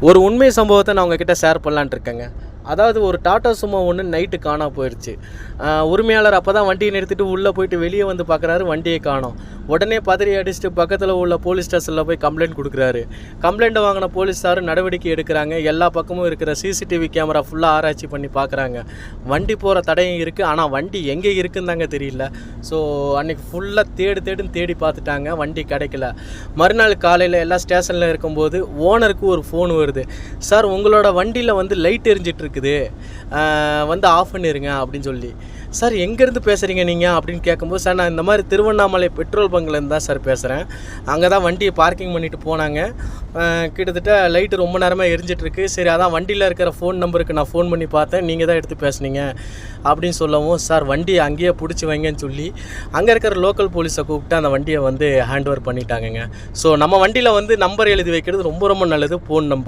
ஒரு உண்மை சம்பவத்தை நான் உங்ககிட்ட ஷேர் பண்ணலான்ட்டு இருக்கேங்க. அதாவது ஒரு டாடா சுமோ ஒன்று நைட்டு காணாம போயிடுச்சு. உரிமையாளர் அப்போ தான் வண்டியை நிறுத்திட்டு உள்ளே போயிட்டு வெளியே வந்து பார்க்குறாரு, வண்டியை காணோம். உடனே பதறி அடிச்சுட்டு பக்கத்தில் உள்ள போலீஸ் ஸ்டேஷனில் போய் கம்ப்ளைண்ட் கொடுக்குறாரு. கம்ப்ளைண்ட்டை வாங்கின போலீஸார் நடவடிக்கை எடுக்கிறாங்க. எல்லா பக்கமும் இருக்கிற சிசிடிவி கேமரா ஃபுல்லாக ஆராய்ச்சி பண்ணி பார்க்குறாங்க. வண்டி போகிற தடையும் இருக்குது, ஆனால் வண்டி எங்கே இருக்குன்னு தாங்க தெரியல. ஸோ அன்றைக்கி ஃபுல்லாக தேடி பார்த்துட்டாங்க, வண்டி கிடைக்கல. மறுநாள் காலையில் எல்லா ஸ்டேஷனில் இருக்கும்போது ஓனருக்கு ஒரு ஃபோன் வருது. சார், உங்களோட வண்டியில் வந்து லைட் எரிஞ்சிட்ருக்கு, வந்து ஆஃப் பண்ணிடுங்க அப்படின்னு சொல்லி. சார், எங்கேருந்து பேசுகிறீங்க நீங்கள் அப்படின்னு கேட்கும்போது, சார் நான் இந்த மாதிரி திருவண்ணாமலை பெட்ரோல் பங்க்லேருந்து தான் சார் பேசுகிறேன். அங்கே தான் வண்டியை பார்க்கிங் பண்ணிவிட்டு போனாங்க. கிட்டத்தட்ட லைட்டு ரொம்ப நேரமாக எரிஞ்சிட்ருக்கு. சரி, அதான் வண்டியில் இருக்கிற ஃபோன் நம்பருக்கு நான் ஃபோன் பண்ணி பார்த்தேன், நீங்கள் தான் எடுத்து பேசுனீங்க அப்படின்னு சொல்லவும், சார் வண்டியை அங்கேயே பிடிச்சி வைங்கன்னு சொல்லி அங்கே இருக்கிற லோக்கல் போலீஸை கூப்பிட்டு அந்த வண்டியை வந்து ஹேண்ட் ஓவர் பண்ணிட்டாங்கங்க. ஸோ நம்ம வண்டியில் வந்து நம்பர் எழுதி வைக்கிறது ரொம்ப ரொம்ப நல்லது, ஃபோன் நம்பர்.